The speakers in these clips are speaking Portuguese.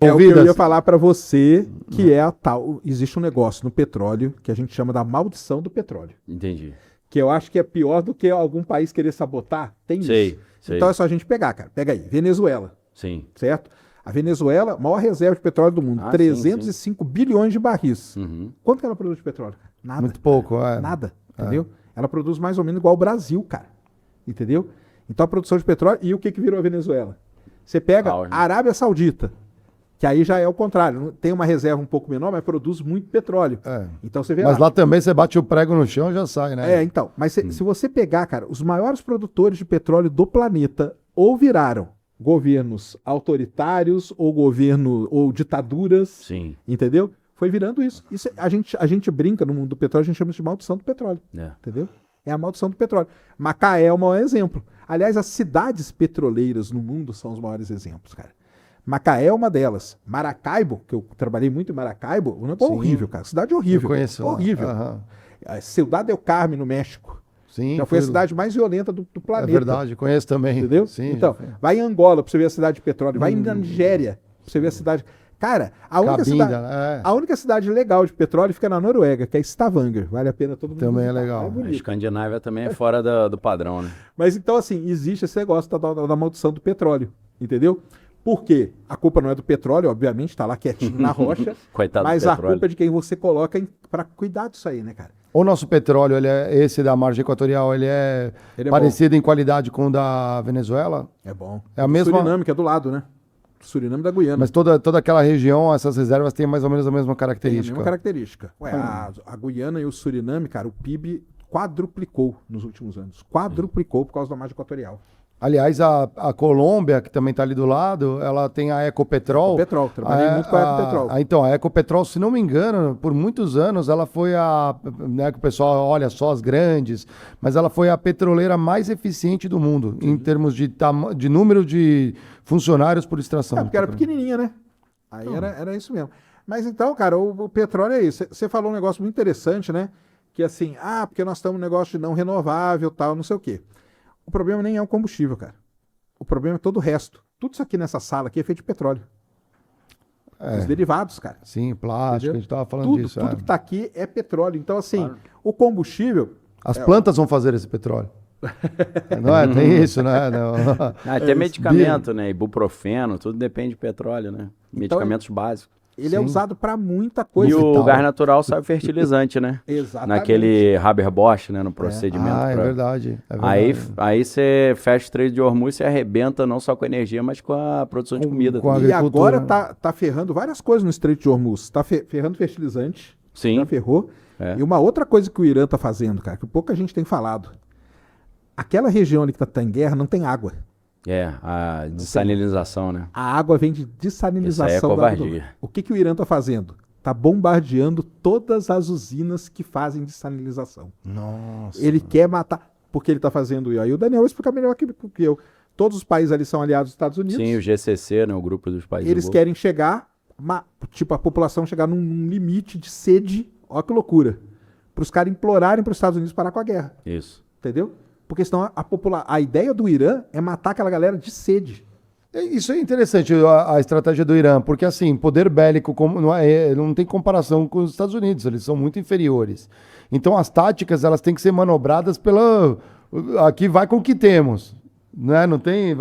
É o que eu ia falar para você, que é a tal... Existe um negócio no petróleo que a gente chama da maldição do petróleo. Entendi. Que eu acho que é pior do que algum país querer sabotar. Tem isso. Então é só a gente pegar, cara. Pega aí. Venezuela. Sim. Certo? A Venezuela, maior reserva de petróleo do mundo. 305 bilhões de barris. Quanto que ela produz de petróleo? Nada. Muito pouco, Nada. Entendeu? Ela produz mais ou menos igual o Brasil, cara. Entendeu? Então a produção de petróleo... E o que virou a Venezuela? Você pega a Arábia Saudita, que aí já é o contrário. Tem uma reserva um pouco menor, mas produz muito petróleo. Então você vê mas lá também você bate o prego no chão e já sai, né? Então. Mas se você pegar, cara, os maiores produtores de petróleo do planeta ou viraram governos autoritários ou ditaduras. Sim. Entendeu? Foi virando isso. A gente brinca no mundo do petróleo, a gente chama isso de maldição do petróleo. Entendeu? É a maldição do petróleo. Macaé é o maior exemplo. Aliás, as cidades petroleiras no mundo são os maiores exemplos, cara. Macaé é uma delas. Maracaibo, que eu trabalhei muito em Maracaibo, um negócio horrível, cara. Cidade horrível. Eu conheço. Horrível. Ciudad del Carmen, no México. Sim. Já foi a cidade mais violenta do planeta. É verdade, conheço também. Entendeu? Sim, então, vai em Angola pra você ver a cidade de petróleo. Vai na Nigéria pra você ver a cidade... Cara, a única cidade legal de petróleo fica na Noruega, que é Stavanger. Vale a pena todo mundo. Também é legal. A Escandinávia também é fora do padrão, né? Mas então, assim, existe esse negócio da maldição do petróleo. Entendeu? Por quê? A culpa não é do petróleo, obviamente, tá lá quietinho na rocha. Coitado mas do a petróleo. culpa é de quem você coloca para cuidar disso aí, né, cara? O nosso petróleo, esse da margem equatorial, ele é parecido em qualidade com o da Venezuela? É bom. É a mesma... Suriname, que é do lado, né? Suriname da Guiana. Mas toda aquela região, essas reservas têm mais ou menos a mesma característica. Tem a mesma característica. A Guiana e o Suriname, cara, o PIB quadruplicou nos últimos anos. Quadruplicou por causa da margem equatorial. Aliás, a Colômbia, que também está ali do lado, ela tem a Ecopetrol. Ecopetrol, trabalhei muito com a Ecopetrol. Então, a Ecopetrol, se não me engano, por muitos anos, ela foi né, que o pessoal olha só as grandes, mas ela foi a petroleira mais eficiente do mundo, em termos de número de funcionários por extração. Porque era pequenininha, né? Aí era isso mesmo. Mas então, cara, o petróleo é isso. Você falou um negócio muito interessante, né? Que assim, porque nós estamos num negócio de não renovável, tal, não sei o quê. O problema nem é o combustível, cara. O problema é todo o resto. Tudo isso aqui nessa sala aqui é feito de petróleo. Os derivados, cara. Sim, plástico, entendeu? A gente estava falando disso. Tudo que está aqui é petróleo. Então, assim, o combustível... As plantas vão fazer esse petróleo. Não é? Tem isso, né? Não. Até medicamento, né? Ibuprofeno, tudo depende de petróleo, né? Medicamentos básicos. Ele é usado para muita coisa. E o gás natural sai fertilizante, né? Exatamente. Naquele Haber-Bosch, né? No procedimento. É verdade. É verdade. Aí você fecha o Estreito de Hormuz, você arrebenta não só com a energia, mas com a produção de comida. E agora tá ferrando várias coisas no Estreito de Hormuz. Tá ferrando fertilizante. Sim. Já ferrou. E uma outra coisa que o Irã tá fazendo, cara, que pouca gente tem falado. Aquela região ali que tá em guerra não tem água. A dessalinização, né? A água vem de dessalinização. Isso aí é covardia. O que o Irã está fazendo? Está bombardeando todas as usinas que fazem dessalinização. Nossa. Ele quer matar, porque ele está fazendo isso. Aí o Daniel vai explicar melhor que eu. Todos os países ali são aliados dos Estados Unidos. Sim, o GCC, né, o grupo dos países. Eles querem chegar, a população chegar num limite de sede, olha que loucura, para os caras implorarem para os Estados Unidos parar com a guerra. Isso. Entendeu? Porque senão a ideia do Irã é matar aquela galera de sede. Isso é interessante, a estratégia do Irã, porque assim, poder bélico não tem comparação com os Estados Unidos, eles são muito inferiores. Então as táticas elas têm que ser manobradas aqui vai com o que temos. Né? Não tem.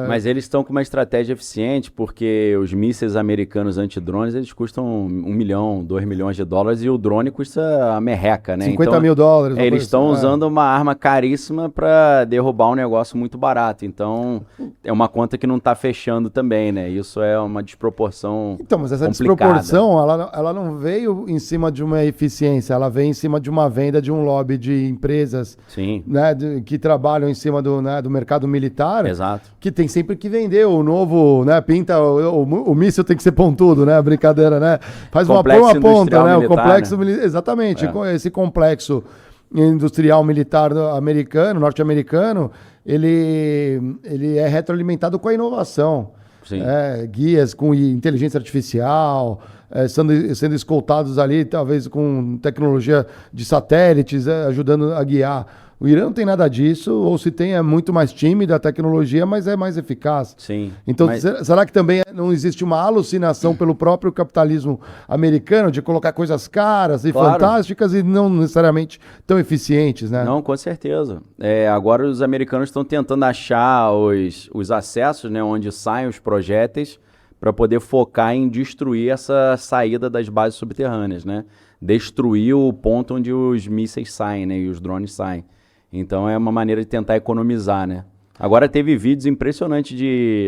Mas eles estão com uma estratégia eficiente, porque os mísseis americanos antidrones eles custam $1 milhão, $2 milhões e o drone custa a merreca, né? 50 mil dólares. Eles estão usando uma arma caríssima para derrubar um negócio muito barato. Então, é uma conta que não está fechando também, né? Isso é uma desproporção. Então, mas essa complicada. Desproporção, ela não veio em cima de uma eficiência, ela veio em cima de uma venda de um lobby de empresas. Sim. Né, que trabalham em cima do mercado militar. Exato. Que tem sempre que vender o novo, né? Pinta, o míssil tem que ser pontudo, né? Brincadeira, né? Faz uma ponta, né? O complexo militar, exatamente. Esse complexo industrial militar americano, norte-americano, ele é retroalimentado com a inovação. Sim. Guias com inteligência artificial, sendo escoltados ali, talvez com tecnologia de satélites, ajudando a guiar O Irã não tem nada disso, ou se tem, é muito mais tímida a tecnologia, mas é mais eficaz. Sim. Então, será que também não existe uma alucinação pelo próprio capitalismo americano de colocar coisas caras e fantásticas e não necessariamente tão eficientes, né? Não, com certeza. Agora os americanos estão tentando achar os acessos, né, onde saem os projéteis, para poder focar em destruir essa saída das bases subterrâneas, né? Destruir o ponto onde os mísseis saem, né, e os drones saem. Então é uma maneira de tentar economizar, né? Agora teve vídeos impressionantes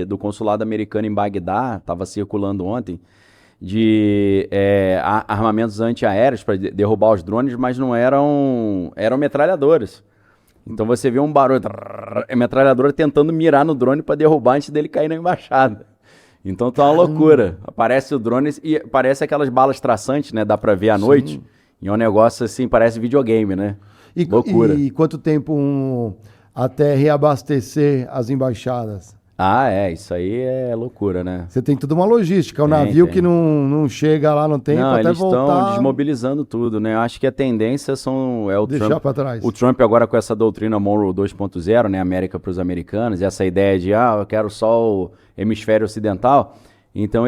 do consulado americano em Bagdá, estava circulando ontem, de armamentos antiaéreos para derrubar os drones, mas não eram metralhadoras. Então você vê um barulho, metralhadora tentando mirar no drone para derrubar antes dele cair na embaixada. Então tá uma loucura. Aparece o drone e parece aquelas balas traçantes, né? Dá para ver à noite. E é um negócio assim, parece videogame, né? Loucura. E quanto tempo até reabastecer as embaixadas? Isso aí é loucura, né? Você tem toda uma logística, o navio que não chega lá no tempo até voltar... Eles estão desmobilizando tudo, né? Eu acho que a tendência é o deixar Trump... para trás. O Trump agora com essa doutrina Monroe 2.0, né? América para os americanos, e essa ideia de, eu quero só o hemisfério ocidental. Então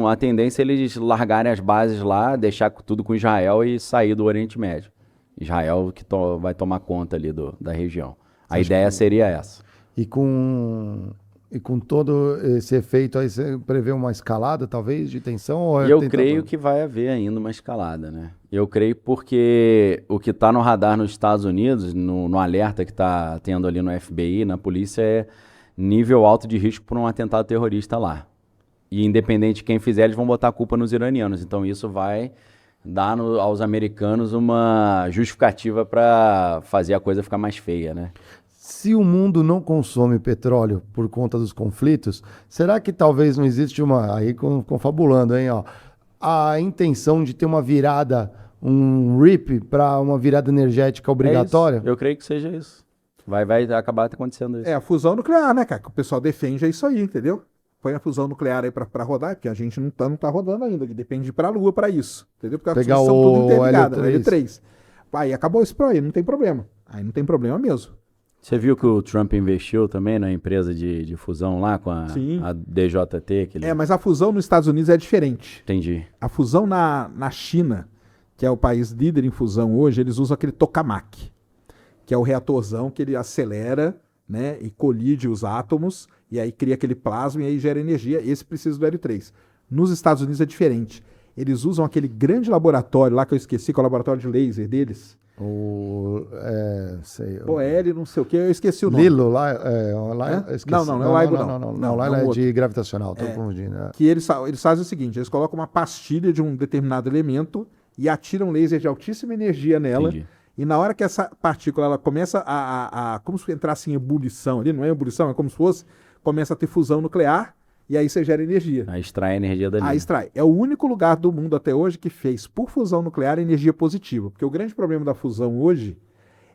a tendência é eles largarem as bases lá, deixar tudo com Israel e sair do Oriente Médio. Israel que vai tomar conta ali da região. A ideia seria essa. E com todo esse efeito aí, você prevê uma escalada, talvez, de tensão? Ou eu creio que vai haver ainda uma escalada, né? Eu creio porque o que está no radar nos Estados Unidos, no alerta que está tendo ali no FBI, na polícia, é nível alto de risco por um atentado terrorista lá. E independente de quem fizer, eles vão botar a culpa nos iranianos. Então isso vai dar aos americanos uma justificativa para fazer a coisa ficar mais feia, né? Se o mundo não consome petróleo por conta dos conflitos, será que talvez não existe aí confabulando, hein, a intenção de ter uma virada, um RIP para uma virada energética obrigatória? Eu creio que seja isso. Vai acabar acontecendo isso. A fusão nuclear, né, cara? Que o pessoal defende isso aí, entendeu? Põe a fusão nuclear aí pra rodar, porque a gente não tá rodando ainda, que depende de ir pra Lua pra isso, entendeu? Porque pegar são tudo interligadas, L3. Aí acabou isso aí, não tem problema. Aí não tem problema mesmo. Você viu que o Trump investiu também na empresa de fusão lá com a DJT? Mas a fusão nos Estados Unidos é diferente. Entendi. A fusão na China, que é o país líder em fusão hoje, eles usam aquele tokamak, que é o reatorzão que ele acelera, né, e colide os átomos, e aí cria aquele plasma e aí gera energia. Esse precisa do L3. Nos Estados Unidos é diferente. Eles usam aquele grande laboratório lá que eu esqueci, que é o laboratório de laser deles. L não sei o que, eu esqueci o nome. Lilo, lá não é LIGO não. Lá é de gravitacional, tô confundindo. Que eles fazem o seguinte, eles colocam uma pastilha de um determinado elemento e atiram laser de altíssima energia nela. Entendi. E na hora que essa partícula ela começa como se entrasse em ebulição ali, não é ebulição, é como se fosse, começa a ter fusão nuclear e aí você gera energia. Aí extrai a energia dali. Aí extrai. É o único lugar do mundo até hoje que fez, por fusão nuclear, energia positiva. Porque o grande problema da fusão hoje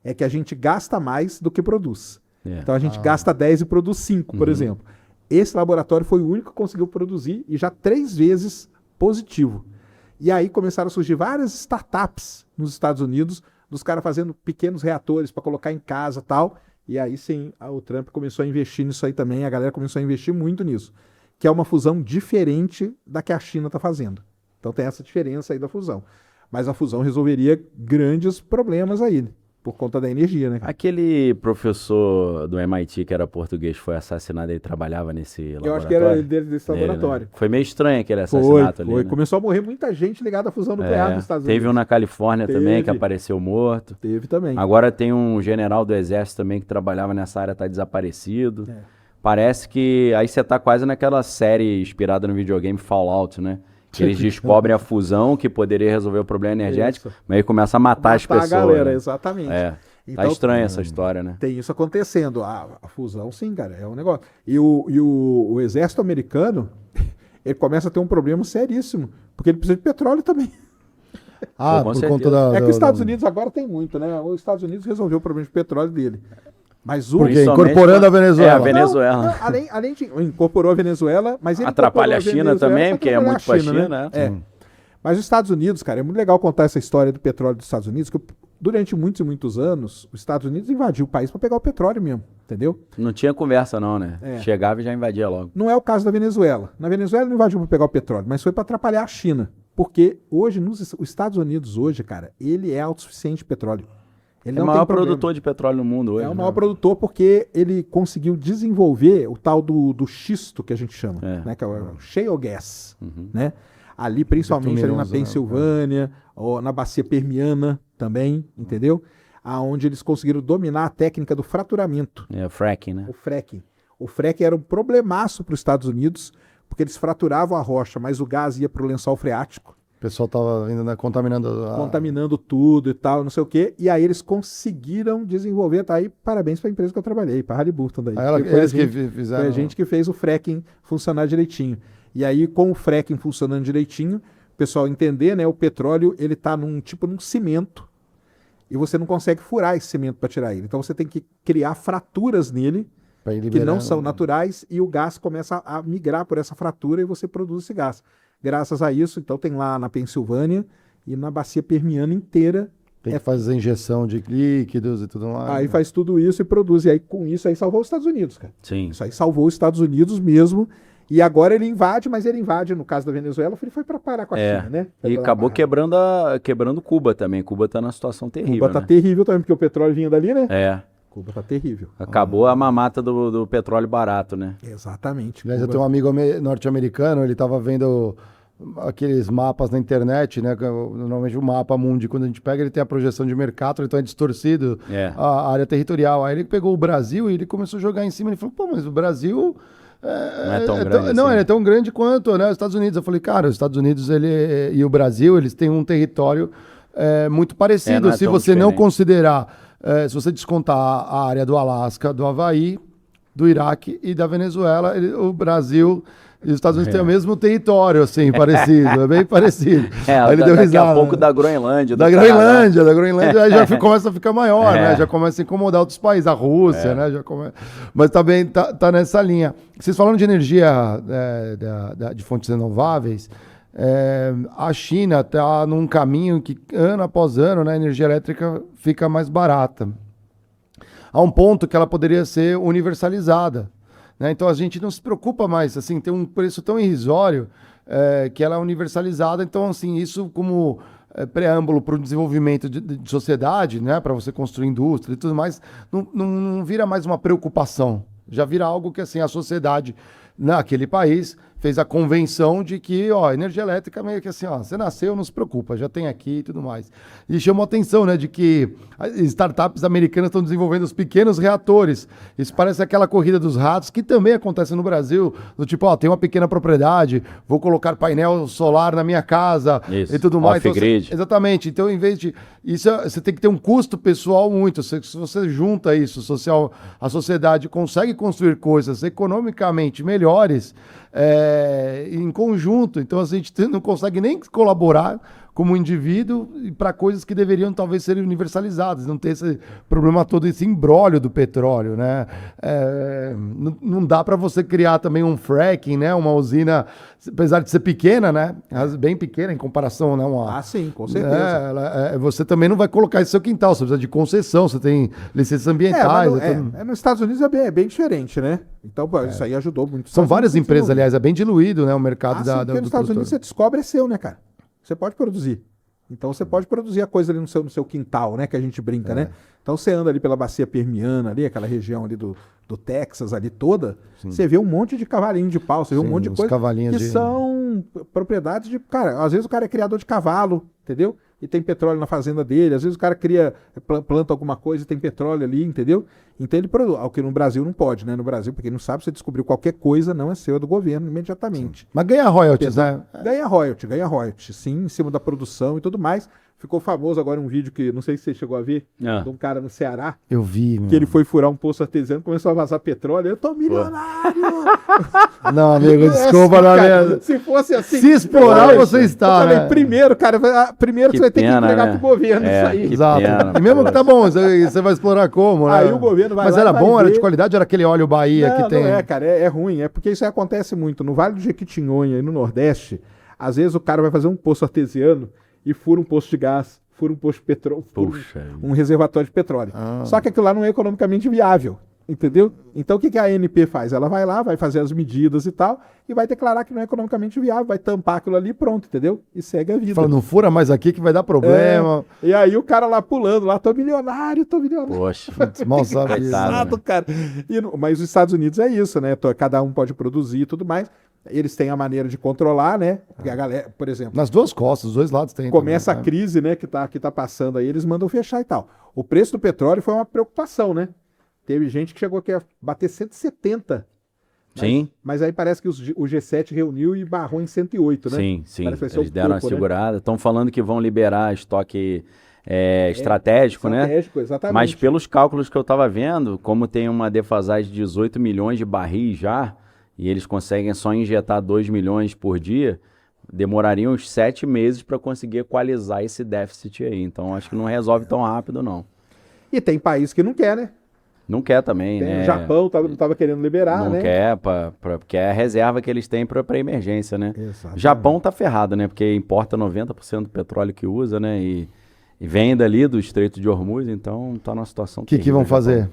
é que a gente gasta mais do que produz. Então a gente gasta 10 e produz 5, por exemplo. Esse laboratório foi o único que conseguiu produzir e já 3 vezes positivo. E aí começaram a surgir várias startups nos Estados Unidos, dos caras fazendo pequenos reatores para colocar em casa e tal. E aí sim, o Trump começou a investir nisso aí também, a galera começou a investir muito nisso. Que é uma fusão diferente da que a China está fazendo. Então tem essa diferença aí da fusão. Mas a fusão resolveria grandes problemas aí, né? Por conta da energia, né? Aquele professor do MIT que era português foi assassinado e trabalhava nesse laboratório? Eu acho que era desse laboratório. Né? Foi meio estranho aquele assassinato ali. Né? Começou a morrer muita gente ligada à fusão nuclear nos Estados Unidos. Teve um na Califórnia também que apareceu morto. Teve também. Agora tem um general do exército também que trabalhava nessa área, está desaparecido. Parece que aí você tá quase naquela série inspirada no videogame Fallout, né? Que eles descobrem a fusão que poderia resolver o problema energético, mas aí começa a matar as pessoas. A galera, né? Exatamente. Então, tá estranha essa história, né? Tem isso acontecendo. A fusão, sim, cara, é um negócio. E o exército americano, ele começa a ter um problema seríssimo, porque ele precisa de petróleo também. Por conta da... É que os Estados Unidos agora tem muito, né? Os Estados Unidos resolveu o problema de petróleo dele. Mas porque incorporando a Venezuela. A Venezuela. Além de incorporou a Venezuela, mas ele atrapalha a China também, porque é muito para a China, né? Mas os Estados Unidos, cara, é muito legal contar essa história do petróleo dos Estados Unidos, que durante muitos e muitos anos, os Estados Unidos invadiu o país para pegar o petróleo mesmo, entendeu? Não tinha conversa não, né? É. Chegava e já invadia logo. Não é o caso da Venezuela. Na Venezuela não invadiu para pegar o petróleo, mas foi para atrapalhar a China. Porque hoje, os Estados Unidos hoje, cara, ele é autossuficiente de petróleo. Ele É o não maior tem problema. produtor de petróleo no mundo hoje. É o né? maior produtor porque ele conseguiu desenvolver o tal do xisto que a gente chama, né? Que é o shale gas, né? Ali, principalmente ali na Bituminosas, Pensilvânia, ou na bacia permiana também, entendeu? Aonde eles conseguiram dominar a técnica do fraturamento, É, fracking, né? o fracking. O fracking era um problemaço para os Estados Unidos, porque eles fraturavam a rocha, mas o gás ia para o lençol freático, O pessoal tava ainda, né, contaminando. contaminando tudo e tal, não sei o quê. E aí eles conseguiram desenvolver, tá aí, parabéns para a empresa que eu trabalhei, para a Halliburton daí. Aí Porque foi a eles que gente- fizeram. Foi a gente que fez o fracking funcionar direitinho. E aí, com o fracking funcionando direitinho, o pessoal entender, né? O petróleo, ele tá num cimento, e você não consegue furar esse cimento para tirar ele. Então você tem que criar fraturas nele, pra ir que liberando. não são naturais, e o gás começa a migrar por essa fratura e você produz esse gás. Graças a isso, então tem lá na Pensilvânia e na bacia permiana inteira. Tem que fazer injeção de líquidos e tudo mais. Aí faz tudo isso e produz. E aí com isso aí salvou os Estados Unidos, cara. Sim. Isso aí salvou os Estados Unidos mesmo. E agora ele invade, mas ele invade, no caso da Venezuela, ele foi para parar com a China, né? Foi E pela acabou barra. quebrando Cuba também. Cuba tá numa situação terrível, Cuba tá né? terrível também, porque o petróleo vinha dali, né? É. Cuba tá terrível. Acabou a mamata do petróleo barato, né? Exatamente. Aliás, eu Cuba- tenho um amigo norte-americano, ele estava vendo aqueles mapas na internet, né? Normalmente o mapa mundi, quando a gente pega, ele tem a projeção de Mercator, então é distorcido a área territorial. Aí ele pegou o Brasil e ele começou a jogar em cima. Ele falou, pô, mas o Brasil... Não é tão grande Não, assim. ele é tão grande quanto, né, os Estados Unidos. Eu falei, cara, os Estados Unidos e o Brasil, eles têm um território muito parecido. não é Se tão você não diferente. considerar, se você descontar a área do Alasca, do Havaí, do Iraque e da Venezuela, o Brasil e os Estados Unidos têm o mesmo território, assim, parecido, é bem parecido. Aí ele deu daqui a risada. pouco da Groenlândia. Da do Canadá. Groenlândia aí já começa a ficar maior, né? Já começa a incomodar outros países, a Rússia, né? Mas também tá nessa linha. Vocês falando de energia de fontes renováveis, a China está num caminho que, ano após ano, né, a energia elétrica fica mais barata. A um ponto que ela poderia ser universalizada. Né? Então a gente não se preocupa mais, assim, tem um preço tão irrisório que ela é universalizada. Então, assim, isso como preâmbulo para o desenvolvimento de sociedade, né, para você construir indústria e tudo mais, não vira mais uma preocupação. Já vira algo que, assim, a sociedade naquele país fez a convenção de que, ó, energia elétrica meio que assim, ó, você nasceu, não se preocupa, já tem aqui e tudo mais. E chamou a atenção, né, de que as startups americanas estão desenvolvendo os pequenos reatores. Isso parece aquela corrida dos ratos, que também acontece no Brasil, do tipo, ó, tem uma pequena propriedade, vou colocar painel solar na minha casa Isso, e tudo mais. off-grid. Exatamente. Então, em vez de... você tem que ter um custo pessoal muito. Se você junta isso, a sociedade consegue construir coisas economicamente melhores em conjunto. Então, a gente não consegue nem colaborar como indivíduo para coisas que deveriam talvez serem universalizadas, não ter esse problema todo, esse imbróglio do petróleo, né? Não dá para você criar também um fracking, né? Uma usina, apesar de ser pequena, né? Bem pequena em comparação, né? sim, com certeza. Você também não vai colocar isso no seu quintal, você precisa de concessão, você tem licenças ambientais. Nos Estados Unidos é bem diferente, né? Então, pô, isso aí ajudou muito. São várias empresas, aliás, é bem diluído, né? O mercado sim, porque do nos Estados Unidos produtor. você descobre é seu, né, cara? Você pode produzir. Então você pode produzir a coisa ali no seu quintal, né? Que a gente brinca, né? Então você anda ali pela bacia permiana, ali, aquela região ali do Texas ali toda, você vê um monte de cavalinho de pau, você vê um monte de coisa que são propriedades de... Cara, às vezes o cara é criador de cavalo, entendeu? E tem petróleo na fazenda dele, às vezes o cara planta alguma coisa e tem petróleo ali, entendeu? Então ele produz, ao que no Brasil não pode, né? No Brasil, porque não sabe, você descobriu qualquer coisa, não é seu, é do governo imediatamente. Sim. Mas ganha royalties, né? Ganha royalties, sim, em cima da produção e tudo mais. Ficou famoso agora um vídeo que, não sei se você chegou a ver, de um cara no Ceará. Eu vi, mano. Que ele foi furar um poço artesiano, começou a vazar petróleo. Eu tô milionário! Não, amigo, desculpa, cara, se fosse assim... Se explorar, você está, eu falei, né? primeiro você vai ter que entregar pro governo isso aí. Exato. E mesmo que tá bom, você vai explorar como, né? Aí o governo vai Mas lá era e vai bom, era ver. de qualidade, era aquele óleo Bahia que tem... Não é, cara, é ruim. É porque isso aí acontece muito. No Vale do Jequitinhonha e no Nordeste, às vezes o cara vai fazer um poço artesiano e fura um poço de gás, fura um posto de petróleo, Puxa. um reservatório de petróleo. Só que aquilo lá não é economicamente viável, entendeu? Então o que a ANP faz? Ela vai lá, vai fazer as medidas e tal, e vai declarar que não é economicamente viável, vai tampar aquilo ali e pronto, entendeu? E segue a vida. Fala, não fura mais aqui que vai dar problema. E aí o cara lá pulando, lá, tô milionário. Poxa. Mal sabia. Coitado, cara. Mas os Estados Unidos é isso, né? Cada um pode produzir e tudo mais. Eles têm a maneira de controlar, né? Porque a galera, por exemplo... Nas duas costas, os dois lados tem. Começa também, a crise, né? Que tá passando aí, eles mandam fechar e tal. O preço do petróleo foi uma preocupação, né? Teve gente que chegou aqui a bater 170. Sim. Mas aí parece que o G7 reuniu e barrou em 108, né? Sim. Parece que vai ser Eles um deram uma pouco, né? segurada. Estão falando que vão liberar estoque estratégico, né? Estratégico, exatamente. Mas pelos cálculos que eu estava vendo, como tem uma defasagem de 18 milhões de barris já, e eles conseguem só injetar 2 milhões por dia, demorariam uns 7 meses para conseguir equalizar esse déficit aí. Então acho que não resolve tão rápido, não. E tem país que não quer, né? Não quer também, Tem, né? O Japão não estava querendo liberar, Não né? quer, porque é a reserva que eles têm para emergência, né? Exatamente. Japão tá ferrado, né? Porque importa 90% do petróleo que usa, né? E vem dali do Estreito de Hormuz, então tá numa situação O que terrível, vão Japão. fazer?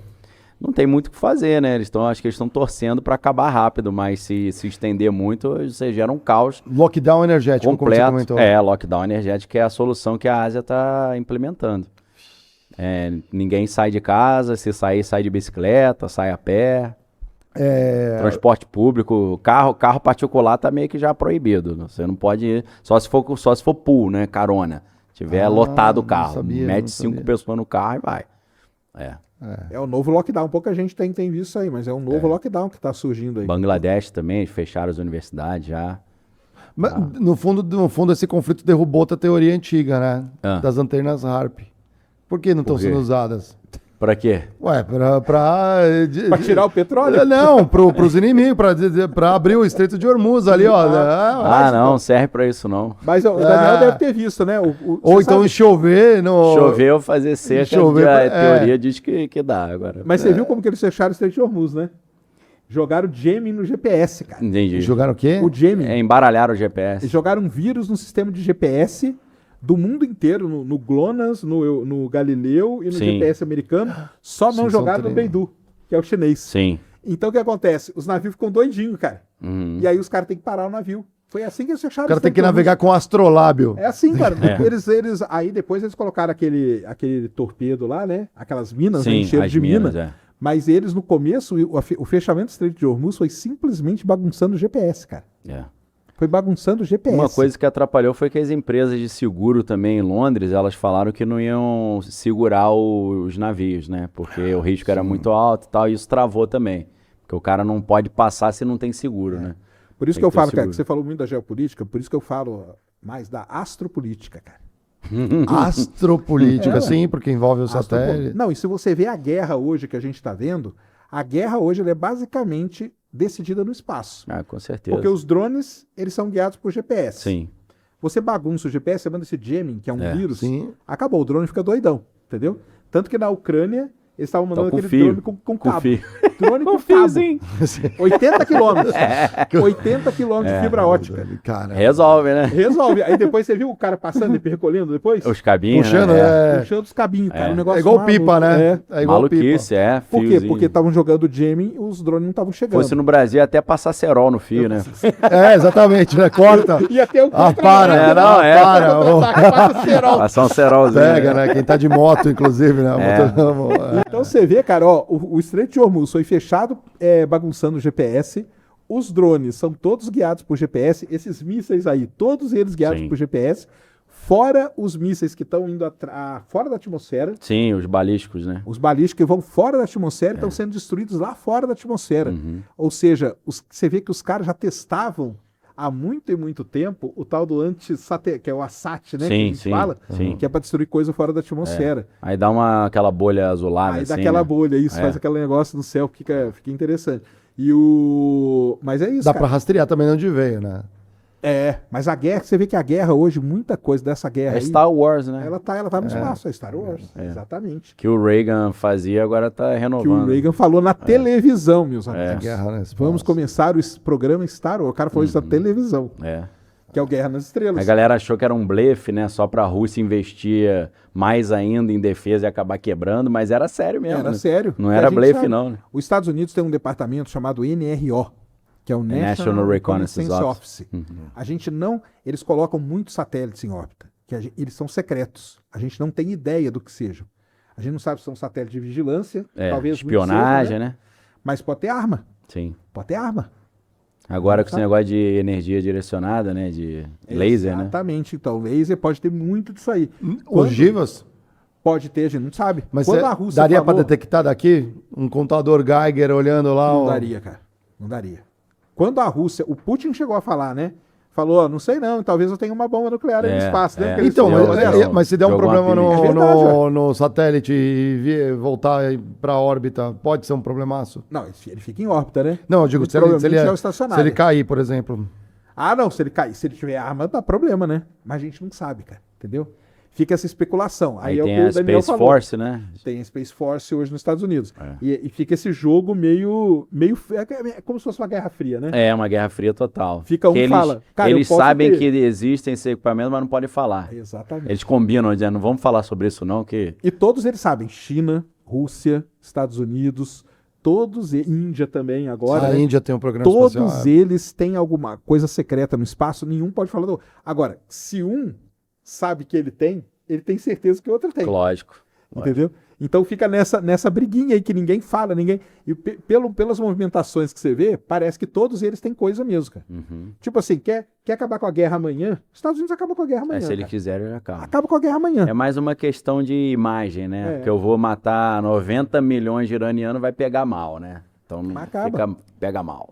Não tem muito o que fazer, né? Acho que eles estão torcendo para acabar rápido, mas se estender muito, você gera um caos Lockdown energético, como você completo. comentou. Lockdown energético é a solução que a Ásia está implementando. Ninguém sai de casa, se sair, sai de bicicleta, sai a pé. Transporte público, carro particular tá meio que já proibido. Você não pode ir, só se for pool, né? Carona. Tiver lotado o carro. Mete 5 pessoas no carro e vai. É o novo lockdown. Pouca gente tem visto isso aí, mas é um novo lockdown que está surgindo aí. Bangladesh também, fecharam as universidades já. Mas, no fundo, esse conflito derrubou outra teoria antiga, né? Ah. Das antenas HARP. Por que não estão Por quê? sendo usadas? Pra quê? Ué, Para tirar o petróleo? Não, pros inimigos, pra abrir o Estreito de Hormuz ali, ó. Não serve pra isso não. Mas o Daniel deve ter visto, né? Ou então chover no... Chover ou fazer seca, Chover, a teoria diz que dá agora. Mas você viu como que eles fecharam o Estreito de Hormuz, né? Jogaram Gemini no GPS, cara. Entendi. Jogaram o quê? O Gemini. Embaralharam o GPS. Jogaram um vírus no sistema de GPS do mundo inteiro, no GLONASS, no Galileu e no Sim. GPS americano, só não Sim, jogaram no Beidou, que é o chinês. Sim. Então o que acontece? Os navios ficam doidinhos, cara. Uhum. E aí os caras têm que parar o navio. Foi assim que eles fecharam O cara tem Estreito que de Hormuz. navegar com astrolábio. É assim, cara. Aí depois eles colocaram aquele torpedo lá, né? Aquelas minas, né? Sim, Encheram as de mina. minas, Mas eles, no começo, o fechamento do Estreito de Hormuz foi simplesmente bagunçando o GPS, cara. Foi bagunçando o GPS. Uma coisa que atrapalhou foi que as empresas de seguro também em Londres, elas falaram que não iam segurar os navios, né? Porque o risco era muito alto e tal, e isso travou também. Porque o cara não pode passar se não tem seguro, né? Por isso Tem que eu que ter falo, cara, seguro. que você falou muito da geopolítica, por isso que eu falo mais da astropolítica, cara. Astropolítica, sim, porque envolve o satélite. Não, e se você vê a guerra hoje que a gente está vendo, a guerra hoje ela é basicamente decidida no espaço. Com certeza. Porque os drones, eles são guiados por GPS. Sim. Você bagunça o GPS, você manda esse Gemini, que é um vírus, sim. acabou, o drone fica doidão, entendeu? Tanto que na Ucrânia, eles estavam mandando com aquele fio. drone com Com cabo. fio. Drone com cabo. fiozinho. 80 quilômetros. 80 quilômetros de fibra ótica. Cara, Resolve, né? Resolve. Aí depois você viu o cara passando e percolhendo depois? Os cabinhos, puxando, né? Puxando os cabinhos, cara. Um negócio É igual maluco. pipa, né? É igual Maluquice, Por quê? fiozinho. Porque estavam jogando o Gemini e os drones não estavam chegando. Fosse no Brasil até passar cerol no fio, né? Exatamente, né? Corta. E até o Para. Passa cerol. Passar um cerolzinho. Pega, né? Quem tá de moto, inclusive, né? Então você vê, cara, ó, o Estreito de Hormuz foi fechado bagunçando o GPS. Os drones são todos guiados por GPS. Esses mísseis aí, todos eles guiados Sim. por GPS. Fora os mísseis que estão indo fora da atmosfera. Sim, os balísticos, né? Os balísticos que vão fora da atmosfera estão sendo destruídos lá fora da atmosfera. Ou seja, você vê que os caras já testavam há muito e muito tempo o tal do anti-satélite, que é o ASAT, né? Sim, que a gente sim, fala, sim. que é para destruir coisa fora da atmosfera. Aí dá aquela bolha azulada, Aí assim, dá aquela né? bolha, isso, faz aquele negócio no céu que fica interessante. Mas é isso, Dá cara. pra rastrear também de onde veio, né? Mas a guerra, você vê que a guerra hoje, muita coisa dessa guerra É aí, Star Wars, né? ela tá no espaço, é Star Wars, exatamente. Que o Reagan fazia, agora tá Que renovando. o Reagan falou na televisão, meus amigos. Guerra, né? Vamos começar o programa Star Wars. O cara falou isso na televisão. É. que é o Guerra nas Estrelas. A galera achou que era um blefe, né? Só pra Rússia investir mais ainda em defesa e acabar quebrando, mas era sério mesmo. Era né? sério. Não era blefe, não. Né? Os Estados Unidos tem um departamento chamado NRO, que é o National Reconnaissance Office. A gente não... Eles colocam muitos satélites em órbita, eles são secretos. A gente não tem ideia do que sejam. A gente não sabe se são satélites de vigilância, talvez espionagem, seja, né? Mas pode ter arma. Sim. Pode ter arma. Agora com esse negócio de energia direcionada, né? De laser, né? Exatamente. Então, laser pode ter muito disso aí. Ogivas? Pode ter, a gente não sabe. Mas quando a Rússia daria falou... para detectar daqui? Um contador Geiger olhando lá? Não daria, cara. Não daria. Quando a Rússia... O Putin chegou a falar, né? Falou, não sei não, talvez eu tenha uma bomba nuclear aí no espaço. Né? Então, mas se der um problema no satélite e voltar para a órbita, pode ser um problemaço? Não, ele fica em órbita, né? Não, eu digo, se ele cair, por exemplo. Ah, não, se ele cair, se ele tiver arma, dá problema, né? Mas a gente não sabe, cara, entendeu? Fica essa especulação. Aí é tem a Space Force, né? Tem a Space Force hoje nos Estados Unidos. E fica esse jogo meio... É como se fosse uma Guerra Fria, né? É, uma Guerra Fria total. Fica um fala... Cara, eles sabem que existem esses equipamentos, mas não podem falar. Exatamente. Eles combinam, dizendo, não vamos falar sobre isso não, que... E todos eles sabem. China, Rússia, Estados Unidos, todos... Índia também agora. A Índia tem um programa espacial. Todos espacial. Eles têm alguma coisa secreta no espaço, nenhum pode falar do... Agora, se um sabe que ele tem certeza que o outro tem. Lógico. Entendeu? Então fica nessa briguinha aí que ninguém fala, ninguém... E pelas movimentações que você vê, parece que todos eles têm coisa mesmo, cara. Tipo assim, quer acabar com a guerra amanhã? Os Estados Unidos acabam com a guerra amanhã. Se ele quiser, ele acaba. Acaba com a guerra amanhã. É mais uma questão de imagem, né? Porque eu vou matar 90 milhões de iranianos, vai pegar mal, né? Então pega mal.